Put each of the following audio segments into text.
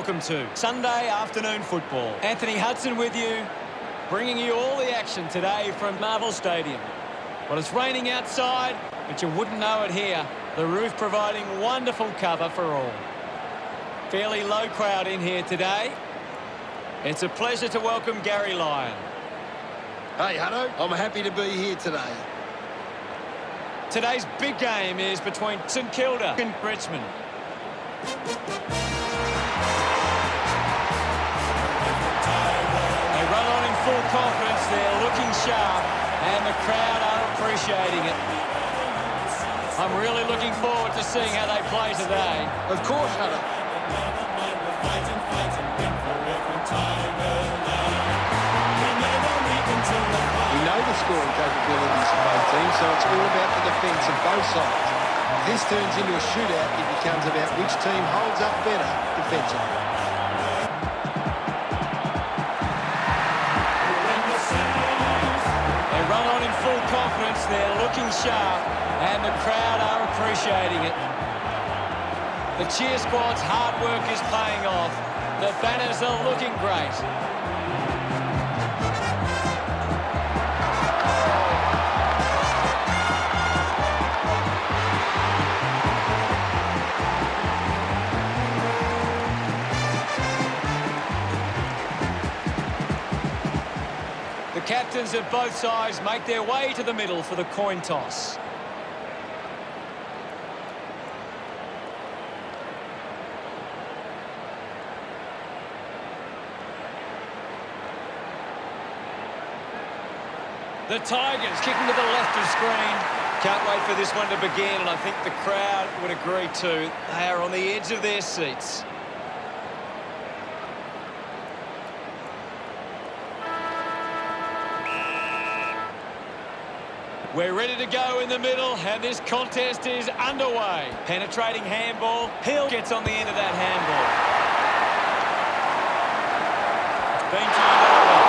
welcome to Sunday afternoon football. Anthony Hudson with you, bringing you all the action today from Marvel Stadium. Well, it's raining outside, but you wouldn't know it here. The roof providing wonderful cover for all. Fairly low crowd in here today. It's a pleasure to welcome Gary Lyon. Hey, Hutto, I'm happy to be here today. Today's big game is between St Kilda and Richmond. They run on in full confidence, they're looking sharp, and the crowd are appreciating it. I'm really looking forward to seeing how they play today. Of course, Hutto. We know the scoring capabilities of both teams, so it's all about the defence of both sides. If this turns into a shootout, it becomes about which team holds up better defensively. They run on in full confidence, they're looking sharp, and the crowd are appreciating it. The cheer squad's hard work is paying off. The banners are looking great. The captains of both sides make their way to the middle for the coin toss. The Tigers kicking to the left of screen. Can't wait for this one to begin, and I think the crowd would agree too. They are on the edge of their seats. We're ready to go in the middle, and this contest is underway. Penetrating handball. Hill gets on the end of that handball. It's been turned over.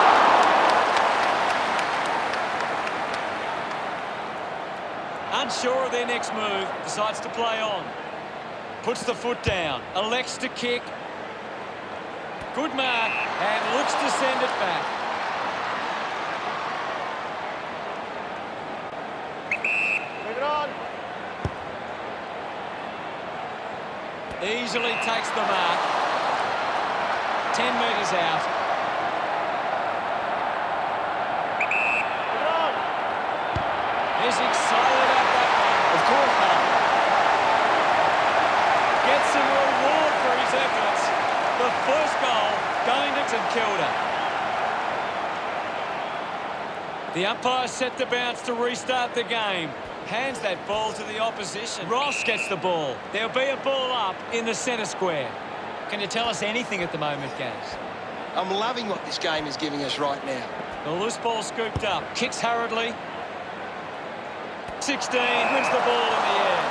Unsure of their next move, decides to play on. Puts the foot down, elects to kick. Good mark, and looks to send it back. Easily takes the mark. 10 metres out. He's excited about that one. Of course not. Gets some reward for his efforts. The first goal going to St Kilda. The umpire set the bounce to restart the game. Hands that ball to the opposition. Ross gets the ball. There'll be a ball up in the centre square. Can you tell us anything at the moment, Gaz? I'm loving what this game is giving us right now. The loose ball scooped up. Kicks hurriedly. 16 wins the ball in the air.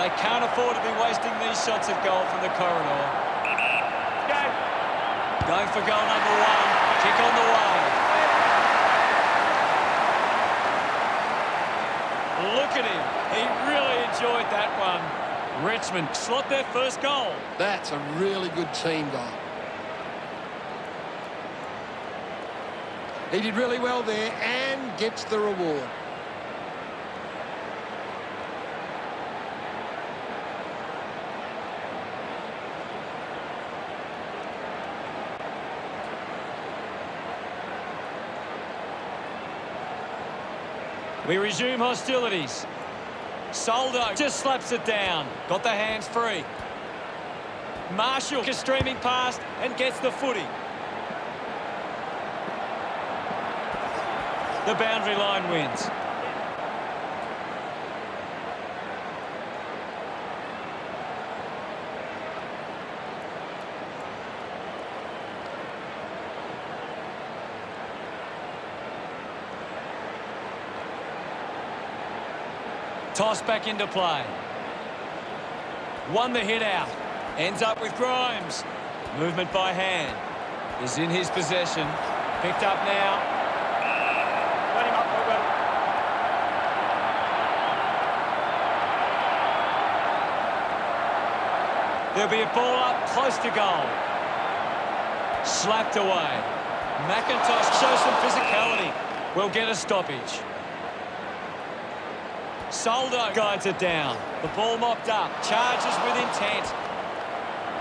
They can't afford to be wasting these shots at goal from the corridor. Going for goal number one. Kick on the way. Look at him. He really enjoyed that one. Richmond slot their first goal. That's a really good team goal. He did really well there and gets the reward. We resume hostilities. Soldo just slaps it down. Got the hands free. Marshall is streaming past and gets the footy. The boundary line wins. Toss back into play. Won the hit out. Ends up with Grimes. Movement by hand. Is in his possession. Picked up now. There'll be a ball up close to goal. Slapped away. McIntosh shows some physicality. We'll get a stoppage. Soldo guides it down. The ball mopped up. Charges with intent.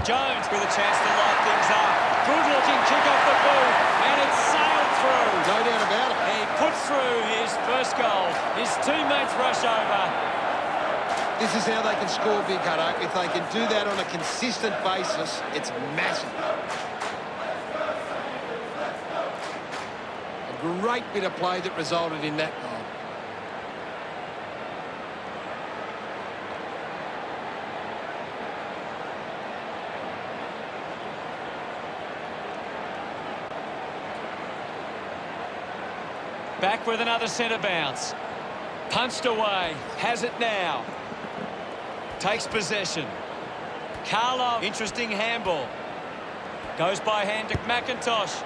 Jones with a chance to light things up. Good-looking kick off the boot, and it's sailed through. No doubt about it. He puts through his first goal. His teammates rush over. This is how they can score big, Hutto. If they can do that on a consistent basis, it's massive. A great bit of play that resulted in that goal. Back with another centre bounce. Punched away. Has it now. Takes possession. Carlo, interesting handball. Goes by hand to McIntosh.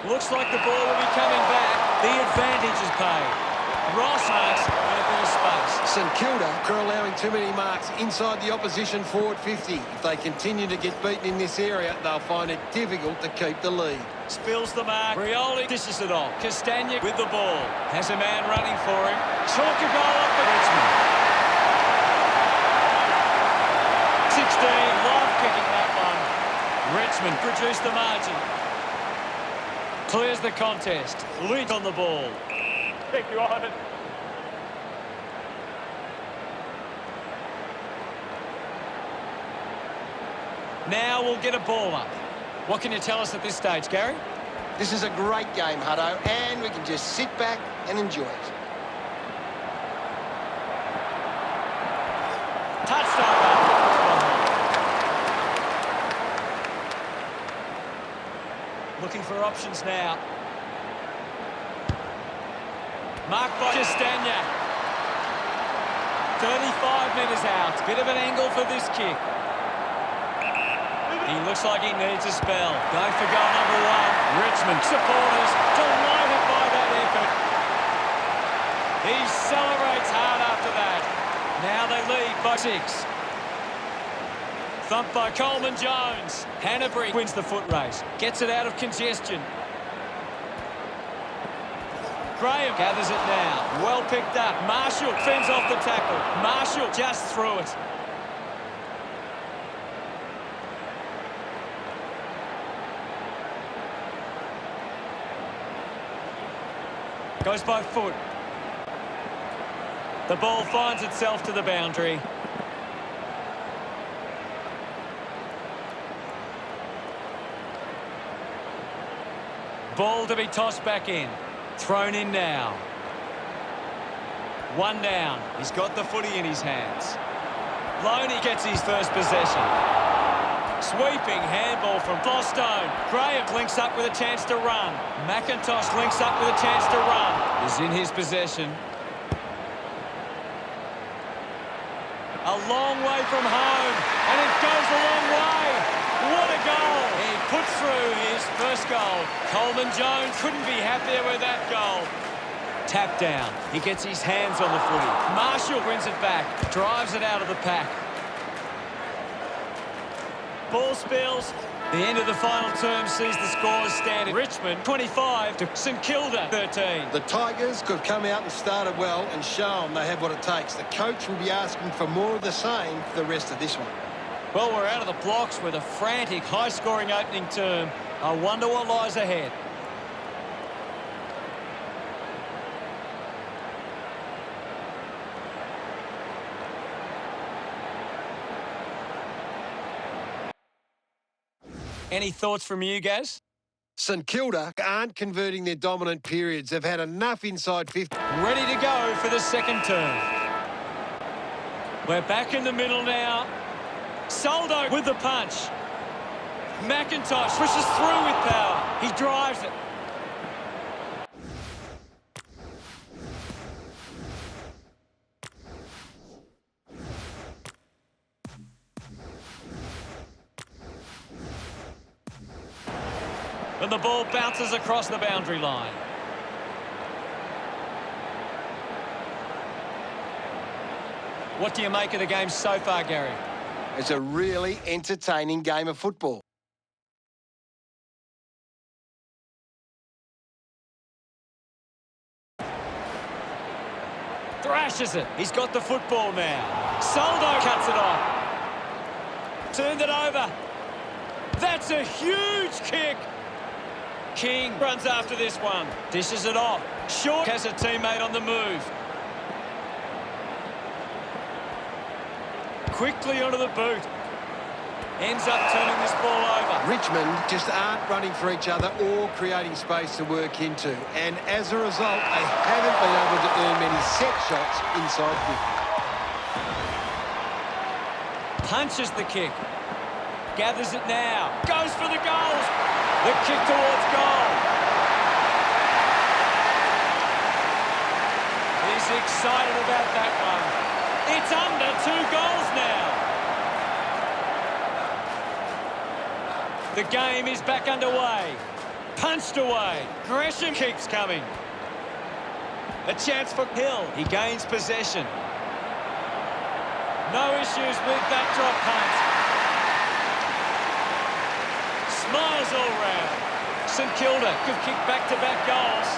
Looks like the ball will be coming back. The advantage is paid. Ross marks and a bit of space. St Kilda are allowing too many marks inside the opposition forward 50. If they continue to get beaten in this area, they'll find it difficult to keep the lead. Spills the mark. Rioli dishes it off. Castagna with the ball. Has a man running for him. Chalk a goal up for Richmond. 16. Love kicking that one. Richmond produced the margin. Clears the contest. Lead on the ball. Thank you, Ivan. Now we'll get a ball up. What can you tell us at this stage, Gary? This is a great game, Hutto, and we can just sit back and enjoy it. Touched over. Looking for options now. Marked by Castagna. 35 metres out. Bit of an angle for this kick. He looks like he needs a spell. Going for goal number one. Richmond supporters delighted by that effort. He celebrates hard after that. Now they lead by 6. Thumped by Coleman Jones. Hanbury wins the foot race. Gets it out of congestion. Graham gathers it now. Well picked up. Marshall fends off the tackle. Marshall just through it. Goes by foot. The ball finds itself to the boundary. Ball to be tossed back in. Thrown in now. One down. He's got the footy in his hands. Loney gets his first possession. Sweeping handball from Bostone. Graham links up with a chance to run. McIntosh links up with a chance to run. Is in his possession. A long way from home. And it goes a long way. What a goal. He puts through his first goal. Coleman Jones couldn't be happier with that goal. Tap down. He gets his hands on the footy. Marshall wins it back. Drives it out of the pack. Ball spills. The end of the final term sees the scores stand. Richmond 25 to St Kilda 13. The Tigers could have come out and started well and shown they have what it takes. The coach will be asking for more of the same for the rest of this one. Well, we're out of the blocks with a frantic, high-scoring opening term. I wonder what lies ahead. Any thoughts from you, Gaz? St Kilda aren't converting their dominant periods. They've had enough inside 50. Ready to go for the second term. We're back in the middle now. Soldo with the punch. McIntosh pushes through with power. He drives it. And the ball bounces across the boundary line. What do you make of the game so far, Gary? It's a really entertaining game of football. Thrashes it. He's got the football now. Soldo cuts it off. Turned it over. That's a huge kick. King runs after this one. Dishes it off. Short has a teammate on the move. Quickly onto the boot. Ends up turning this ball over. Richmond just aren't running for each other or creating space to work into. And as a result, they haven't been able to earn many set shots inside 50. Punches the kick. Gathers it now. Goes for the goals. The kick towards goal. He's excited about that one. It's under 2 goals now. The game is back underway. Punched away. Gresham keeps coming. A chance for Hill. He gains possession. No issues with that drop punt. Smiles all round. St Kilda could kick back-to-back goals.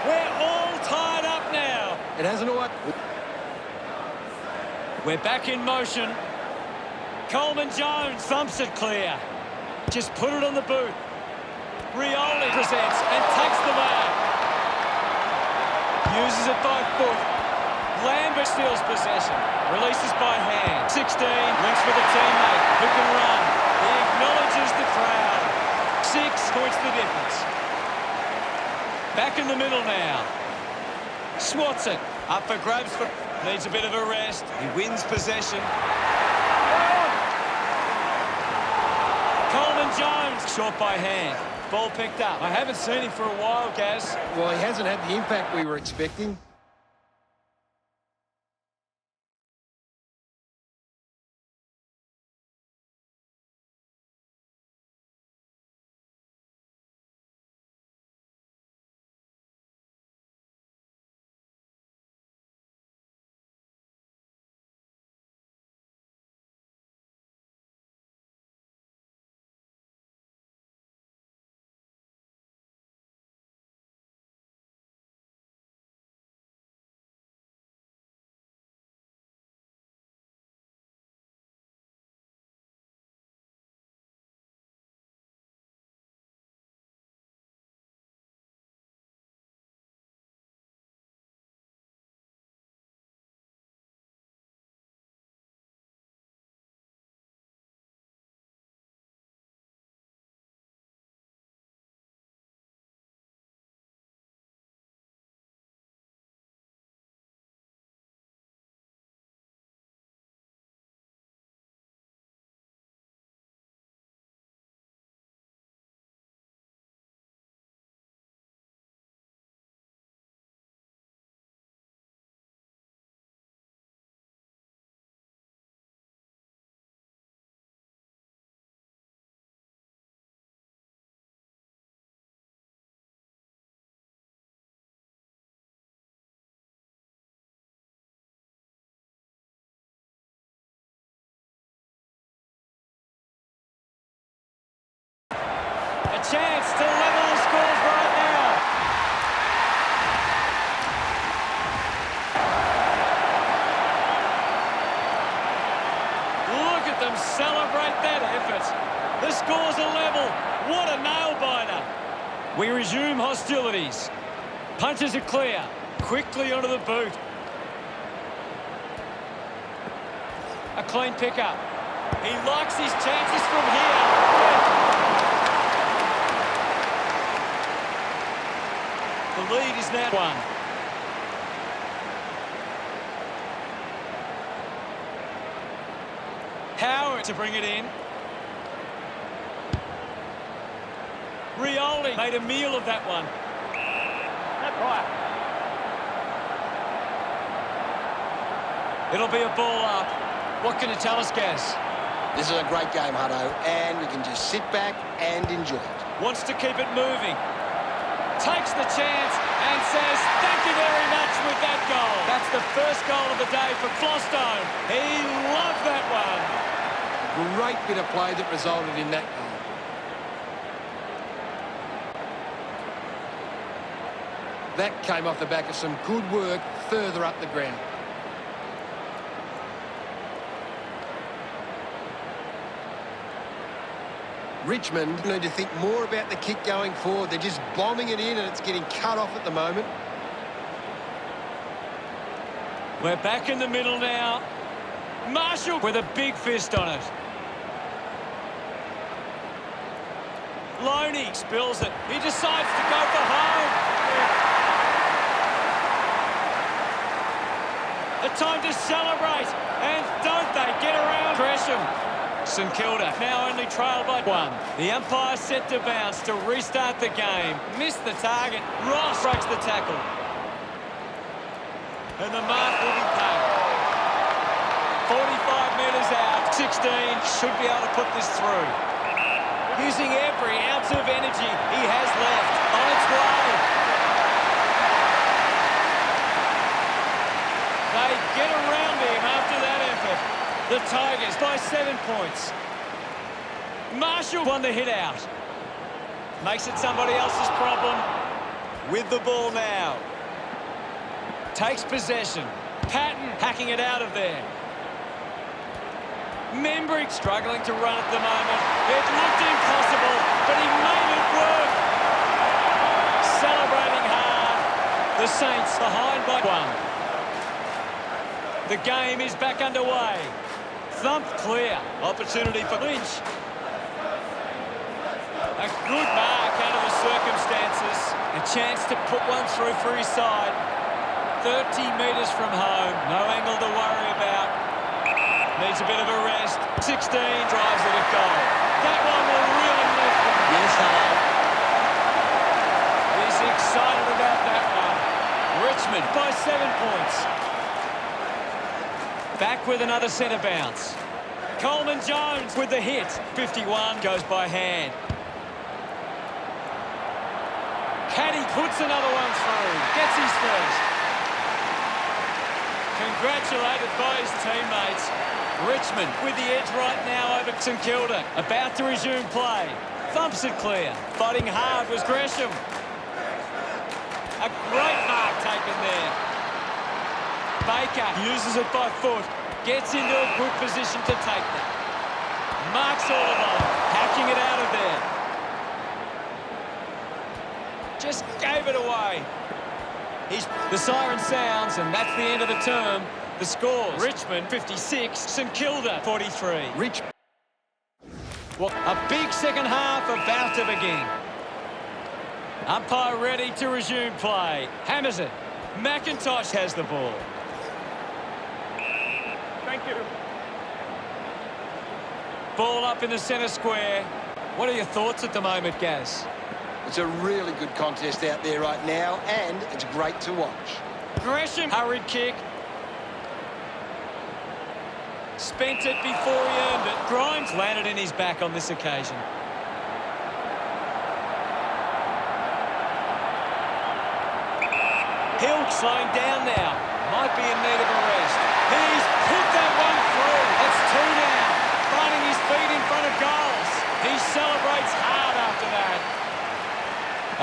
We're all tied up now. It hasn't always... We're back in motion. Coleman Jones thumps it clear. Just put it on the boot. Rioli presents and takes the mark. Uses it by foot. Lambert steals possession. Releases by hand. 16. Links with a teammate who can run. He acknowledges the crowd. 6 points the difference. Back in the middle now. Swats it. Up for grabs. Needs a bit of a rest. He wins possession. Coleman Jones. Short by hand. Ball picked up. I haven't seen him for a while, Gaz. Well, he hasn't had the impact we were expecting. A chance to level the scores right now. Look at them celebrate that effort. The scores are level. What a nail-biter. We resume hostilities. Punches are clear. Quickly onto the boot. A clean pickup. He likes his chances from here. The lead is now 1. Howard to bring it in. Rioli made a meal of that one. Right. It'll be a ball up. What can you tell us, Gaz? This is a great game, Hutto, and we can just sit back and enjoy it. Wants to keep it moving. takes the chance and says, thank you very much with that goal. That's the first goal of the day for Flostone. He loved that one. Great bit of play that resulted in that goal. That came off the back of some good work further up the ground. Richmond need to think more about the kick going forward. They're just bombing it in and it's getting cut off at the moment. We're back in the middle now. Marshall with a big fist on it. Loney spills it. He decides to go for home. A time to celebrate. And don't they get around Gresham. St Kilda now only trailed by 1. The umpire set to bounce to restart the game. Missed the target. Ross breaks the tackle. And the mark will be paid. 45 metres out. 16 should be able to put this through. Using every ounce of energy he has left. On its way. They get around him after that effort. The Tigers by 7 points. Marshall won the hit out. Makes it somebody else's problem. With the ball now. Takes possession. Patton hacking it out of there. Membrick struggling to run at the moment. It looked impossible, but he made it work. Celebrating hard. The Saints behind by 1. The game is back underway. Thumped clear. Opportunity for Lynch. A good mark out of the circumstances. A chance to put one through for his side. 30 metres from home. No angle to worry about. Needs a bit of a rest. 16 drives it at goal. That one will really lift him. Yes, he's excited about that one. Richmond by 7 points. Back with another centre bounce. Coleman Jones with the hit. 51 goes by hand. Caddy puts another one through. Gets his first. Congratulated by his teammates. Richmond with the edge right now over St Kilda. About to resume play. Thumps it clear. Fighting hard was Gresham. A great mark taken there. Baker uses it by foot. Gets into a good position to take that. Marks all alone. Hacking it out of there. Just gave it away. The siren sounds, and that's the end of the term. The scores: Richmond 56, St Kilda 43. Well, a big second half about to begin. Umpire ready to resume play. Hammers it. McIntosh has the ball. Thank you. Ball up in the centre square. What are your thoughts at the moment, Gaz? It's a really good contest out there right now, and it's great to watch. Gresham, hurried kick. Spent it before he earned it. Grimes landed in his back on this occasion. Hill slowing down now. Might be in need of a rest. He's put that one through. It's 2 now. Finding his feet in front of goals. He celebrates hard after that.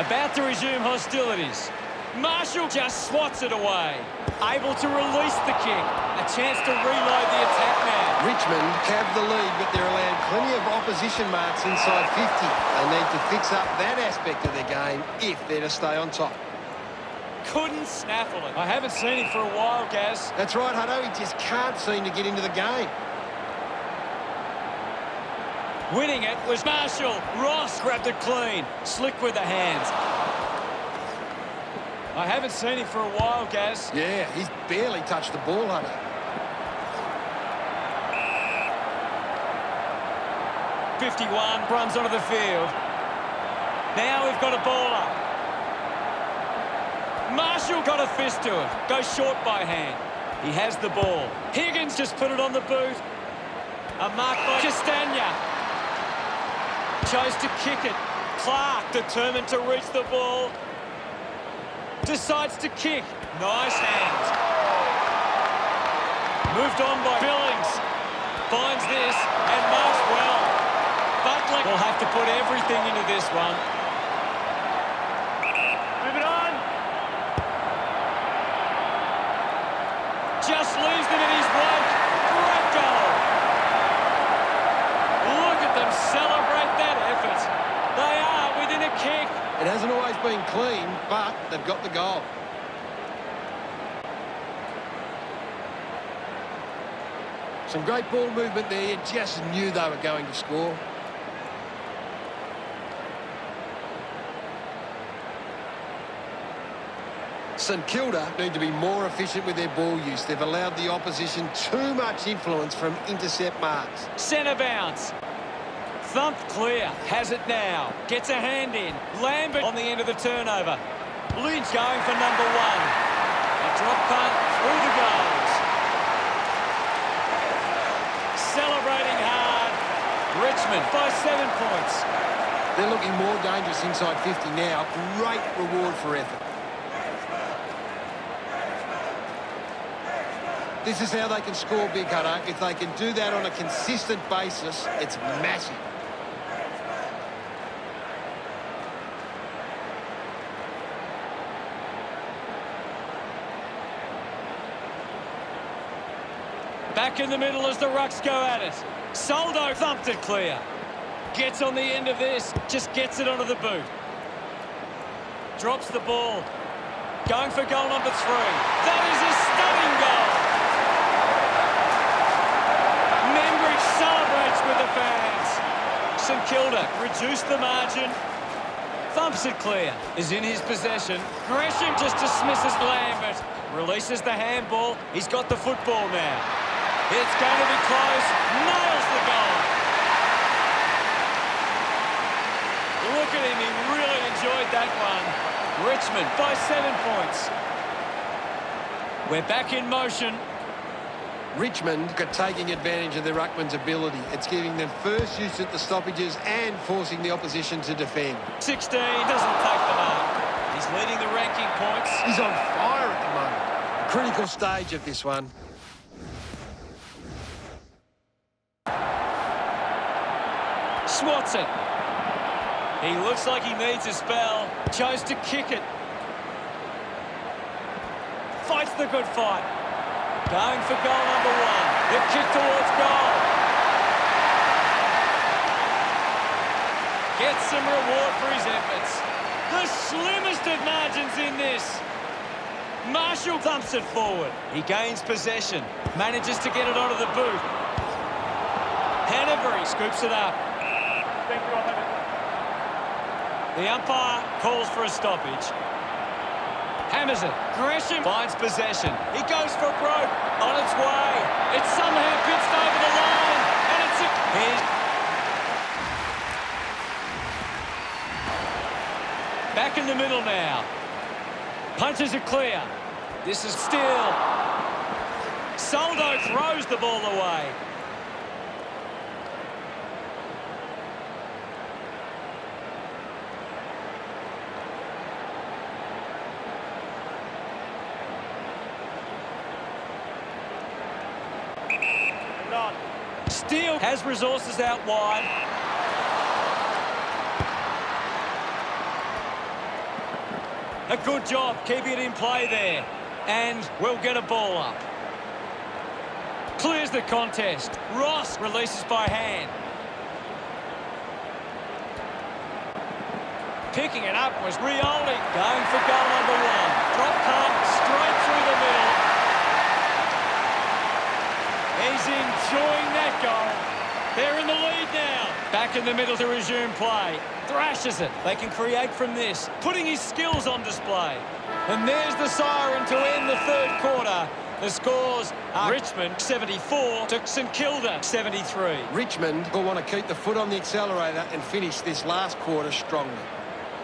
About to resume hostilities. Marshall just swats it away. Able to release the kick. A chance to reload the attack now. Richmond have the lead, but they're allowed plenty of opposition marks inside 50. They need to fix up that aspect of their game if they're to stay on top. Couldn't snaffle it. I haven't seen him for a while, Gaz. That's right, Hutto. He just can't seem to get into the game. Winning it was Marshall. Ross grabbed it clean. Slick with the hands. I haven't seen him for a while, Gaz. Yeah, he's barely touched the ball, Hutto. .51 runs onto the field. Now we've got a ball up. Marshall got a fist to it. Goes short by hand. He has the ball. Higgins just put it on the boot. A mark by Castagna. Chose to kick it. Clark determined to reach the ball. decides to kick. Nice hands. Moved on by Billings. Finds this and marks well. Butler will have to put everything into this one. Move it on. Just leaves them in his wake. Great goal. Look at them celebrate that effort. They are within a kick. It hasn't always been clean, but they've got the goal. Some great ball movement there. You just knew they were going to score. St Kilda need to be more efficient with their ball use. They've allowed the opposition too much influence from intercept marks. Centre bounce. Thumped clear. Has it now. Gets a hand in. Lambert on the end of the turnover. Lynch going for number one. A drop punt through the goals. Celebrating hard. Richmond by 7 points. They're looking more dangerous inside 50 now. Great reward for effort. This is how they can score, Big Hunter. If they can do that on a consistent basis, it's massive. Back in the middle as the Rucks go at it. Soldo thumped it clear. Gets on the end of this. Just gets it onto the boot. Drops the ball. Going for goal number 3. That is a stunning goal. Membridge celebrates with the fans. St Kilda reduced the margin. Thumps it clear. Is in his possession. Gresham just dismisses Lambert. Releases the handball. He's got the football now. It's going to be close. Nails the goal. Look at him. He really enjoyed that one. Richmond by 7 points. We're back in motion. Richmond are taking advantage of their ruckman's ability. It's giving them first use at the stoppages and forcing the opposition to defend. 16 doesn't take the mark. He's leading the ranking points. He's on fire at the moment. Critical stage of this one. Swats it. He looks like he needs a spell. Chose to kick it. Fights the good fight. Going for goal number 1. The kick towards goal. Gets some reward for his efforts. The slimmest of margins in this. Marshall thumps it forward. He gains possession. Manages to get it onto the boot. Hanbury scoops it up. The umpire calls for a stoppage. Hammers it. Gresham finds possession. He goes for broke. On its way. It's somehow pitched over the line. And it's a... Back in the middle now. Punches it clear. This is still. Soldo throws the ball away. Steele has resources out wide. A good job keeping it in play there. And we'll get a ball up. Clears the contest. Ross releases by hand. Picking it up was Rioli. Going for goal number 1. Drop punt straight through the middle. He's enjoying that goal. They're in the lead now. Back in the middle to resume play. Thrashes it. They can create from this. Putting his skills on display. And there's the siren to end the third quarter. The scores are Richmond 74 to St Kilda 73. Richmond will want to keep the foot on the accelerator and finish this last quarter strongly.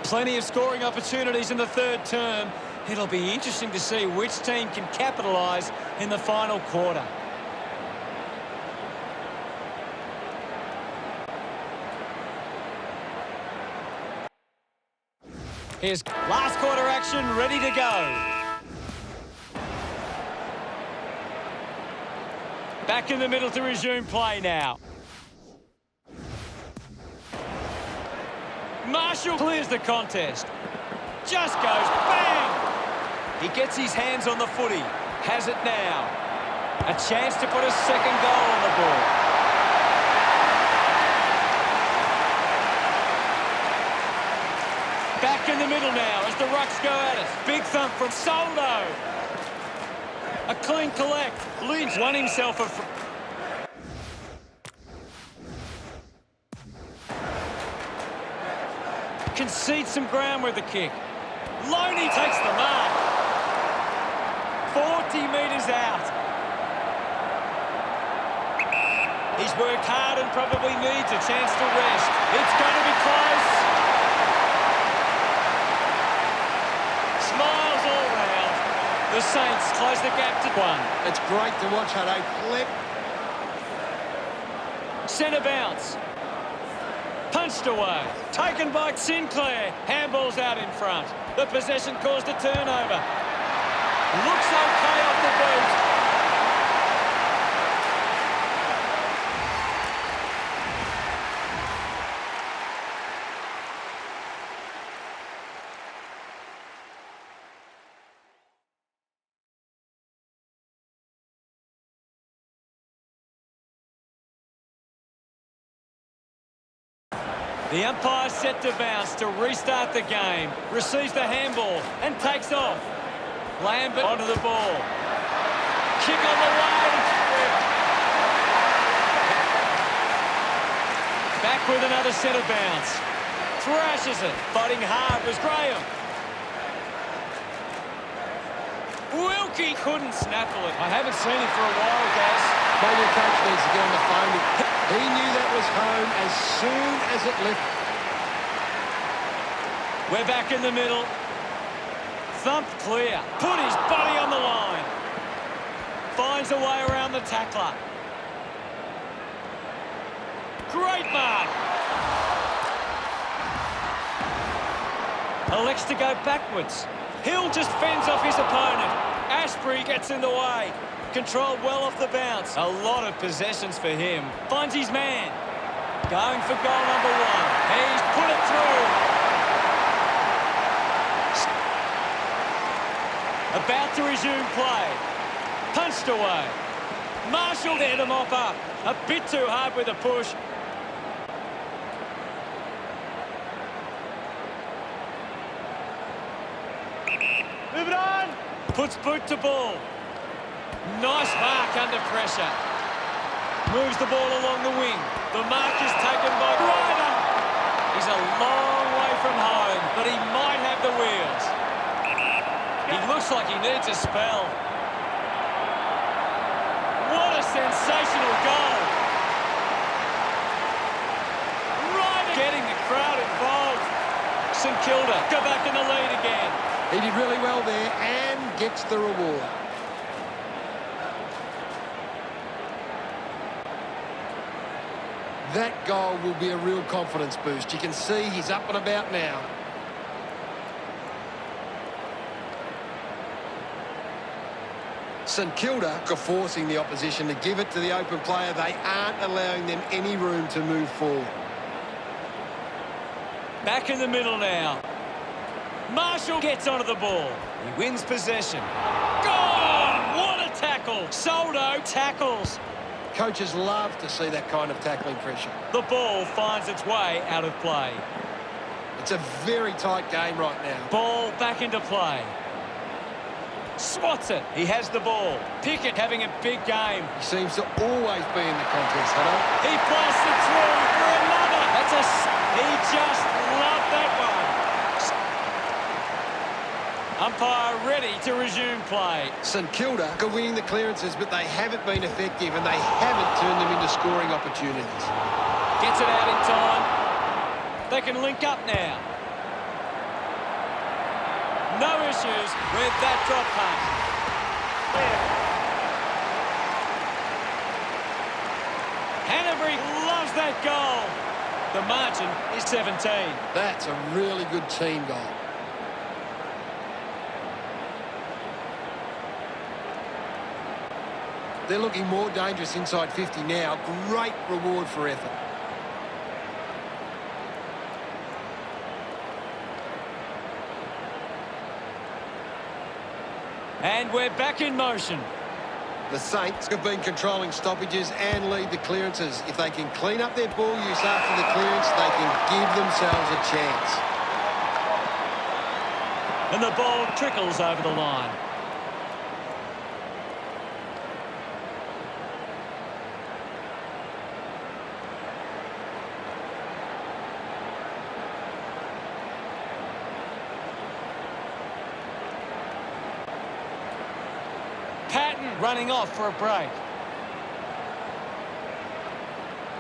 Plenty of scoring opportunities in the third term. It'll be interesting to see which team can capitalise in the final quarter. Here's last quarter action, ready to go. Back in the middle to resume play now. Marshall clears the contest. Just goes bang! He gets his hands on the footy. Has it now. A chance to put a second goal on the board. Back in the middle now as the Rucks go at it. Big thump from Soldo. A clean collect. Lynch won himself a... Concedes some ground with the kick. Loney takes the mark. 40 metres out. He's worked hard and probably needs a chance to rest. It's going to be close. Smiles all round. The Saints close the gap to 1. It's great to watch how they flip. Centre bounce. Punched away. Taken by Sinclair. Handball's out in front. The possession caused a turnover. Looks okay off the boot. The umpire set to bounce to restart the game. Receives the handball and takes off. Lambert onto the ball. Kick on the way. Back with another centre bounce. Thrashes it. Fighting hard was Graham. Wilkie couldn't snaffle it. I haven't seen it for a while, Gaz. Maybe the coach needs to get on the phone. He knew that was home as soon as it left. We're back in the middle. Thump clear. Put his body on the line. Finds a way around the tackler. Great mark. Elects to go backwards. Hill just fends off his opponent. Ashbury gets in the way. Controlled well off the bounce. A lot of possessions for him. Finds his man. Going for goal number 1. He's put it through. About to resume play. Punched away. Marshall there to mop up. A bit too hard with a push. Move it on. Puts boot to ball. Nice mark under pressure. Moves the ball along the wing. The mark is taken by Ryder. He's a long way from home, but he might have the wheels. He looks like he needs a spell. What a sensational goal. Ryder getting the crowd involved. St Kilda go back in the lead again. He did really well there and gets the reward. That goal will be a real confidence boost. You can see he's up and about now. St Kilda are forcing the opposition to give it to the open player. They aren't allowing them any room to move forward. Back in the middle now. Marshall gets onto the ball. He wins possession. Gone! What a tackle! Soldo tackles. Coaches love to see that kind of tackling pressure. The ball finds its way out of play. It's a very tight game right now. Ball back into play. Swats it. He has the ball. Pickett having a big game. He seems to always be in the contest, Hutto. He blasts it through for another. That's a... He just loved that one. Umpire ready to resume play. St Kilda are winning the clearances, but they haven't been effective and they haven't turned them into scoring opportunities. Gets it out in time. They can link up now. No issues with that drop pass. Hanbury loves that goal. The margin is 17. That's a really good team goal. They're looking more dangerous inside 50 now. Great reward for effort. And we're back in motion. The Saints have been controlling stoppages and lead the clearances. If they can clean up their ball use after the clearance, they can give themselves a chance. And the ball trickles over the line. Patton running off for a break.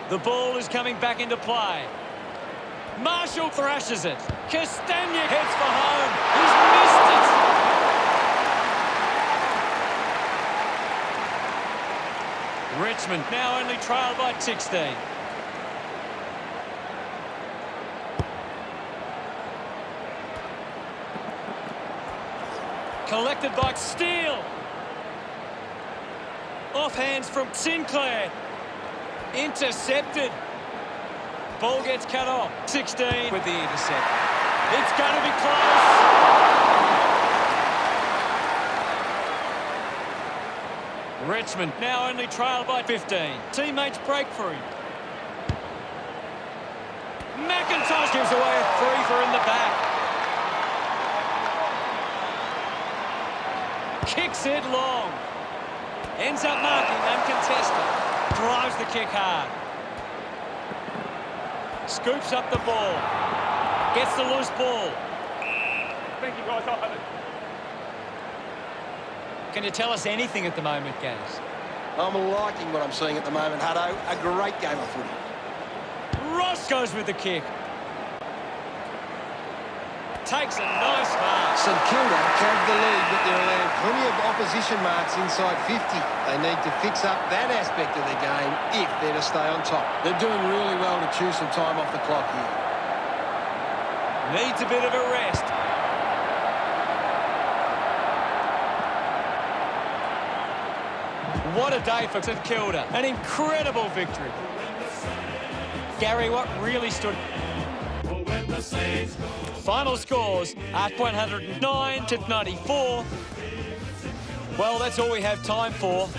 The ball is coming back into play. Marshall thrashes it. Castagna heads for home. He's missed it. Richmond now only trailed by 16. Collected by Steele. Off hands from Sinclair. Intercepted. Ball gets cut off. 16 with the intercept. It's going to be close. Richmond now only trailed by 15. Teammates break free. McIntosh gives away a free for in the back. Kicks it long. Ends up marking uncontested. Drives the kick hard. Scoops up the ball. Gets the loose ball. Thank you, guys. I'll have it. Can you tell us anything at the moment, Gaz? I'm liking what I'm seeing at the moment, Hutto. A great game of footy. Ross goes with the kick. Takes a nice mark. St Kilda carried the lead, but they're allowing plenty of opposition marks inside 50. They need to fix up that aspect of their game if they're to stay on top. They're doing really well to chew some time off the clock here. Needs a bit of a rest. What a day for St Kilda. An incredible victory. Gary, what really stood... Final scores are 109 to 94. Well, that's all we have time for.